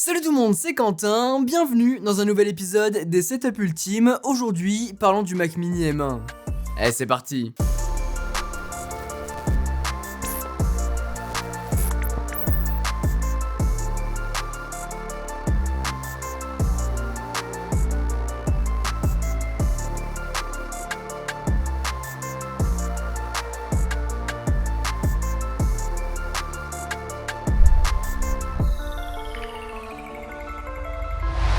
Salut tout le monde, c'est Quentin, bienvenue dans un nouvel épisode des Setups Ultimes. Aujourd'hui, parlons du Mac Mini M1. Eh, c'est parti.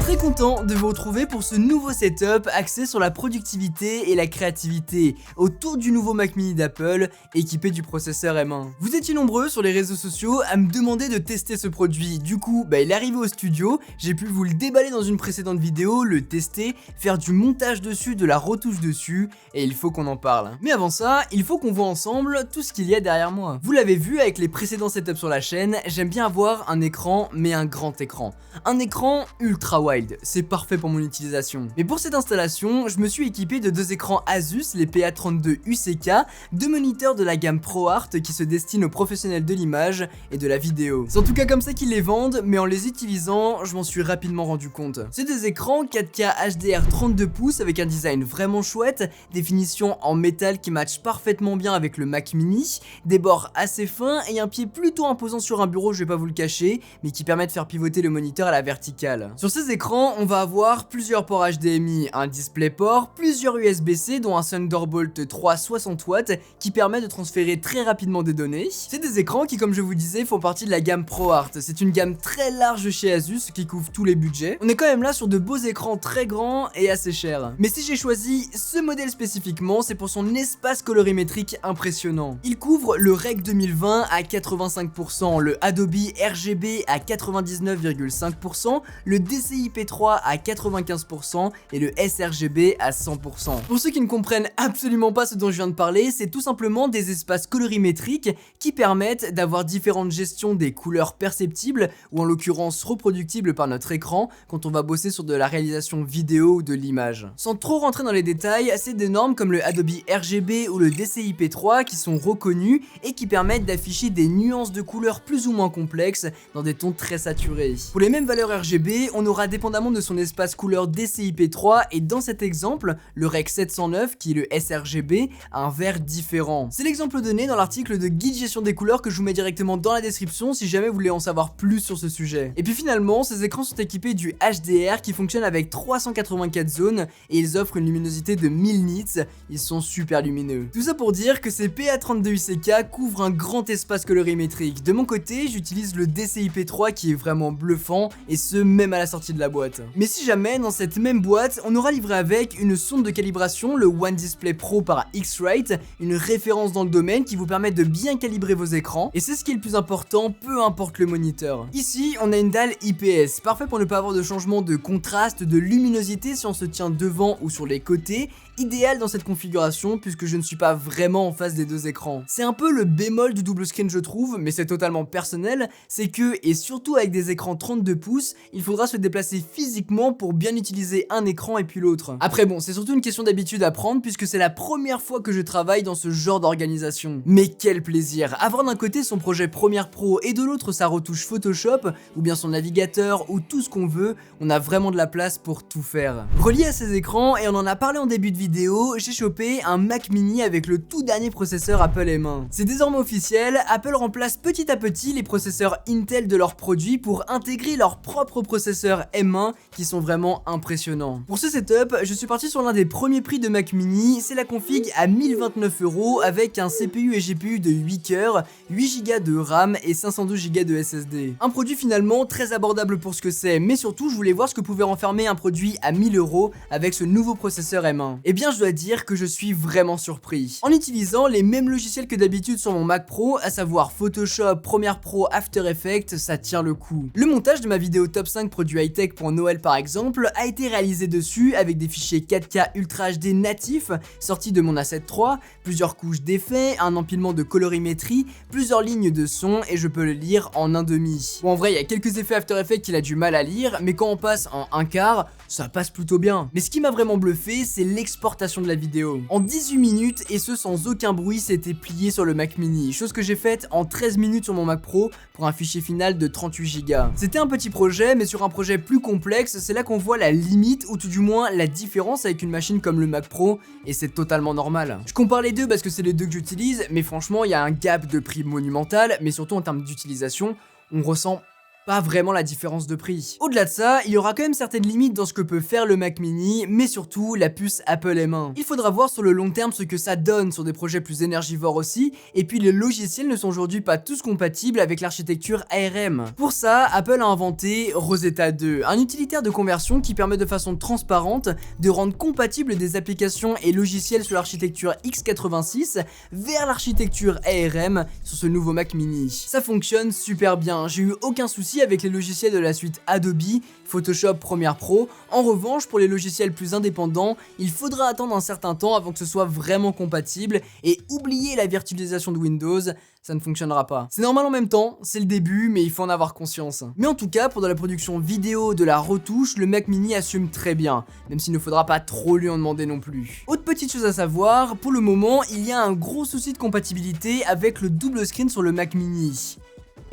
Très content de vous retrouver pour ce nouveau setup axé sur la productivité et la créativité autour du nouveau Mac Mini d'Apple équipé du processeur M1. Vous étiez nombreux sur les réseaux sociaux à me demander de tester ce produit, du coup il est arrivé au studio, j'ai pu vous le déballer dans une précédente vidéo, le tester, faire du montage dessus, de la retouche dessus et il faut qu'on en parle. Mais avant ça, il faut qu'on voit ensemble tout ce qu'il y a derrière moi. Vous l'avez vu avec les précédents setups sur la chaîne, j'aime bien avoir un écran mais un grand écran. Un écran ultra wide, c'est parfait pour mon utilisation. Mais pour cette installation, je me suis équipé de deux écrans Asus, les PA32 UCK, deux moniteurs de la gamme ProArt qui se destinent aux professionnels de l'image et de la vidéo. C'est en tout cas comme ça qu'ils les vendent, mais en les utilisant, je m'en suis rapidement rendu compte. C'est des écrans 4K HDR 32 pouces avec un design vraiment chouette, des finitions en métal qui matchent parfaitement bien avec le Mac Mini, des bords assez fins et un pied plutôt imposant sur un bureau, je vais pas vous le cacher, mais qui permet de faire pivoter le moniteur à la verticale. Sur ces écrans, on va avoir plusieurs ports HDMI, un DisplayPort, plusieurs USB-C dont un Thunderbolt 3 60 watts qui permet de transférer très rapidement des données. C'est des écrans qui, comme je vous disais, font partie de la gamme ProArt. C'est une gamme très large chez Asus qui couvre tous les budgets. On est quand même là sur de beaux écrans très grands et assez chers. Mais si j'ai choisi ce modèle spécifiquement, c'est pour son espace colorimétrique impressionnant. Il couvre le Rec 2020 à 85%, le Adobe RGB à 99,5%, le DCI-P3 à 95% et le sRGB à 100%. Pour ceux qui ne comprennent absolument pas ce dont je viens de parler, c'est tout simplement des espaces colorimétriques qui permettent d'avoir différentes gestions des couleurs perceptibles ou en l'occurrence reproductibles par notre écran quand on va bosser sur de la réalisation vidéo ou de l'image. Sans trop rentrer dans les détails, c'est des normes comme le Adobe RGB ou le DCI-P3 qui sont reconnus et qui permettent d'afficher des nuances de couleurs plus ou moins complexes dans des tons très saturés. Pour les mêmes valeurs RGB, on aura dépendamment de son espace couleur DCI-P3 et dans cet exemple, le Rec 709 qui est le sRGB a un vert différent. C'est l'exemple donné dans l'article de guide gestion des couleurs que je vous mets directement dans la description si jamais vous voulez en savoir plus sur ce sujet. Et puis finalement, ces écrans sont équipés du HDR qui fonctionne avec 384 zones et ils offrent une luminosité de 1000 nits, ils sont super lumineux. Tout ça pour dire que ces PA32 UCK couvrent un grand espace colorimétrique. De mon côté, j'utilise le DCI-P3 qui est vraiment bluffant et ce même à la sortie de la boîte. Mais si jamais dans cette même boîte, on aura livré avec une sonde de calibration, le One Display Pro par X-Rite, une référence dans le domaine qui vous permet de bien calibrer vos écrans et c'est ce qui est le plus important, peu importe le moniteur. Ici, on a une dalle IPS, parfait pour ne pas avoir de changement de contraste, de luminosité si on se tient devant ou sur les côtés, idéal dans cette configuration puisque je ne suis pas vraiment en face des deux écrans. C'est un peu le bémol du double screen je trouve, mais c'est totalement personnel, c'est que, et surtout avec des écrans 32 pouces, il faudra se déplacer physiquement pour bien utiliser un écran et puis l'autre. Après bon, c'est surtout une question d'habitude à prendre puisque c'est la première fois que je travaille dans ce genre d'organisation. Mais quel plaisir! Avoir d'un côté son projet Premiere Pro et de l'autre sa retouche Photoshop, ou bien son navigateur, ou tout ce qu'on veut, on a vraiment de la place pour tout faire. Relié à ces écrans, et on en a parlé en début de vidéo, j'ai chopé un Mac Mini avec le tout dernier processeur Apple M1. C'est désormais officiel, Apple remplace petit à petit les processeurs Intel de leurs produits pour intégrer leurs propres processeurs M1 qui sont vraiment impressionnants. Pour ce setup, je suis parti sur l'un des premiers prix de Mac Mini, c'est la config à 1029 € avec un CPU et GPU de 8 cœurs, 8 Go de RAM et 512 Go de SSD. Un produit finalement très abordable pour ce que c'est, mais surtout je voulais voir ce que pouvait renfermer un produit à 1000 € avec ce nouveau processeur M1. Et bien je dois dire que je suis vraiment surpris. En utilisant les mêmes logiciels que d'habitude sur mon Mac Pro, à savoir Photoshop, Premiere Pro, After Effects, ça tient le coup. Le montage de ma vidéo top 5 produits high-tech pour Noël par exemple a été réalisé dessus avec des fichiers 4K Ultra HD natifs sortis de mon Asset 3, plusieurs couches d'effets, un empilement de colorimétrie, plusieurs lignes de son et je peux le lire en 1/2. Bon en vrai il y a quelques effets After Effects qu'il a du mal à lire mais quand on passe en 1/4 ça passe plutôt bien. Mais ce qui m'a vraiment bluffé c'est l'expérience l'exportation de la vidéo. En 18 minutes, et ce sans aucun bruit, c'était plié sur le Mac Mini, chose que j'ai faite en 13 minutes sur mon Mac Pro pour un fichier final de 38 Go. C'était un petit projet, mais sur un projet plus complexe, c'est là qu'on voit la limite, ou tout du moins la différence avec une machine comme le Mac Pro, et c'est totalement normal. Je compare les deux parce que c'est les deux que j'utilise, mais franchement, il y a un gap de prix monumental, mais surtout en termes d'utilisation, on ressent pas vraiment la différence de prix. Au-delà de ça, il y aura quand même certaines limites dans ce que peut faire le Mac Mini, mais surtout la puce Apple M1. Il faudra voir sur le long terme ce que ça donne sur des projets plus énergivores aussi, et puis les logiciels ne sont aujourd'hui pas tous compatibles avec l'architecture ARM. Pour ça, Apple a inventé Rosetta 2, un utilitaire de conversion qui permet de façon transparente de rendre compatibles des applications et logiciels sur l'architecture x86 vers l'architecture ARM sur ce nouveau Mac Mini. Ça fonctionne super bien, j'ai eu aucun souci avec les logiciels de la suite Adobe, Photoshop, Premiere Pro. En revanche, pour les logiciels plus indépendants, il faudra attendre un certain temps avant que ce soit vraiment compatible et oublier la virtualisation de Windows, ça ne fonctionnera pas. C'est normal en même temps, c'est le début, mais il faut en avoir conscience. Mais en tout cas, pour de la production vidéo, de la retouche, le Mac Mini assume très bien, même s'il ne faudra pas trop lui en demander non plus. Autre petite chose à savoir, pour le moment, il y a un gros souci de compatibilité avec le double screen sur le Mac Mini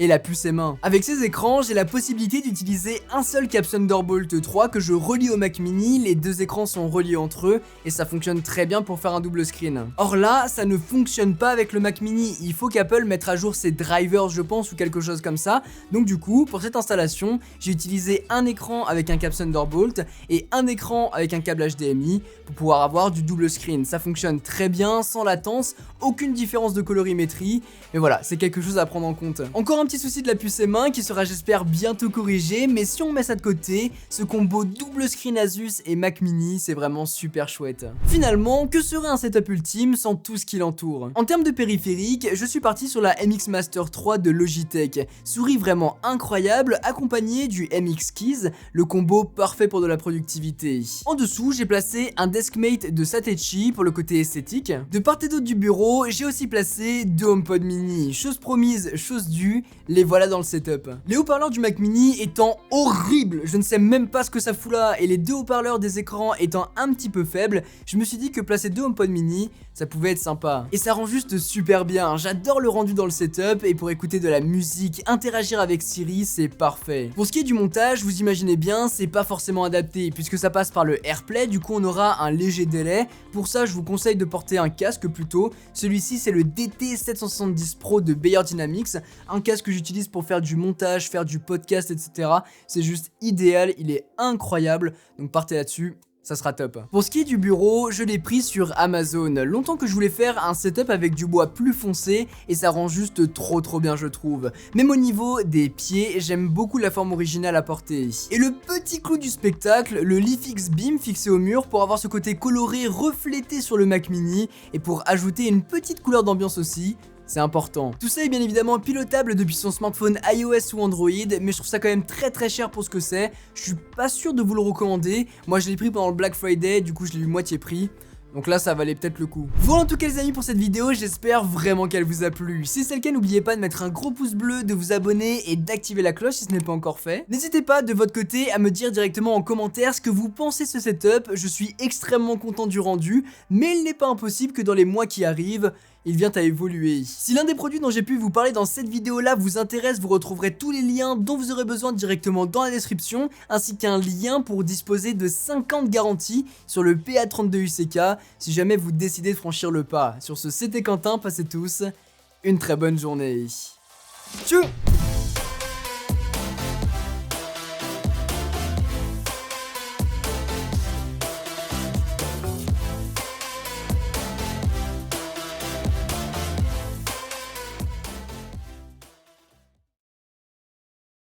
et la puce M1. Avec ces écrans, j'ai la possibilité d'utiliser un seul cap Thunderbolt 3 que je relie au Mac Mini, les deux écrans sont reliés entre eux et ça fonctionne très bien pour faire un double screen. Or là, ça ne fonctionne pas avec le Mac Mini, il faut qu'Apple mette à jour ses drivers je pense ou quelque chose comme ça. Donc du coup, pour cette installation, j'ai utilisé un écran avec un cap Thunderbolt et un écran avec un câble HDMI pour pouvoir avoir du double screen. Ça fonctionne très bien, sans latence, aucune différence de colorimétrie, mais voilà, c'est quelque chose à prendre en compte. Encore un petit souci de la puce M1 qui sera j'espère bientôt corrigé, mais si on met ça de côté, ce combo double screen Asus et Mac Mini c'est vraiment super chouette. Finalement, que serait un setup ultime sans tout ce qui l'entoure? En termes de périphérique, je suis parti sur la MX Master 3 de Logitech, souris vraiment incroyable accompagnée du MX Keys, le combo parfait pour de la productivité. En dessous, j'ai placé un Deskmate de Satechi pour le côté esthétique. De part et d'autre du bureau, j'ai aussi placé deux HomePod mini, chose promise, chose due, les voilà dans le setup. Les haut-parleurs du Mac Mini étant horribles, je ne sais même pas ce que ça fout là, et les deux haut-parleurs des écrans étant un petit peu faibles, je me suis dit que placer deux HomePod mini, ça pouvait être sympa. Et ça rend juste super bien, j'adore le rendu dans le setup, et pour écouter de la musique, interagir avec Siri, c'est parfait. Pour ce qui est du montage, vous imaginez bien, c'est pas forcément adapté, puisque ça passe par le AirPlay, du coup on aura un léger délai. Pour ça, je vous conseille de porter un casque plutôt. Celui-ci, c'est le DT770 Pro de Beyerdynamics, un casque que j'utilise pour faire du montage, faire du podcast, etc. C'est juste idéal, il est incroyable, donc partez là-dessus. Ça sera top. Pour ce qui est du bureau, je l'ai pris sur Amazon. Longtemps que je voulais faire un setup avec du bois plus foncé et ça rend juste trop bien je trouve. Même au niveau des pieds, j'aime beaucoup la forme originale à porter. Et le petit clou du spectacle, le Leafix Beam fixé au mur pour avoir ce côté coloré reflété sur le Mac Mini et pour ajouter une petite couleur d'ambiance aussi. C'est important. Tout ça est bien évidemment pilotable depuis son smartphone iOS ou Android, mais je trouve ça quand même très cher pour ce que c'est. Je suis pas sûr de vous le recommander. Moi je l'ai pris pendant le Black Friday, du coup je l'ai eu moitié prix. Donc là ça valait peut-être le coup. Voilà en tout cas les amis pour cette vidéo, j'espère vraiment qu'elle vous a plu. Si c'est le cas, n'oubliez pas de mettre un gros pouce bleu, de vous abonner et d'activer la cloche si ce n'est pas encore fait. N'hésitez pas de votre côté à me dire directement en commentaire ce que vous pensez de ce setup. Je suis extrêmement content du rendu, mais il n'est pas impossible que dans les mois qui arrivent, il vient à évoluer. Si l'un des produits dont j'ai pu vous parler dans cette vidéo là vous intéresse, vous retrouverez tous les liens dont vous aurez besoin directement dans la description, ainsi qu'un lien pour disposer de 5 ans de garantie sur le PA32UCK si jamais vous décidez de franchir le pas. Sur ce, c'était Quentin, passez tous une très bonne journée. Tchou!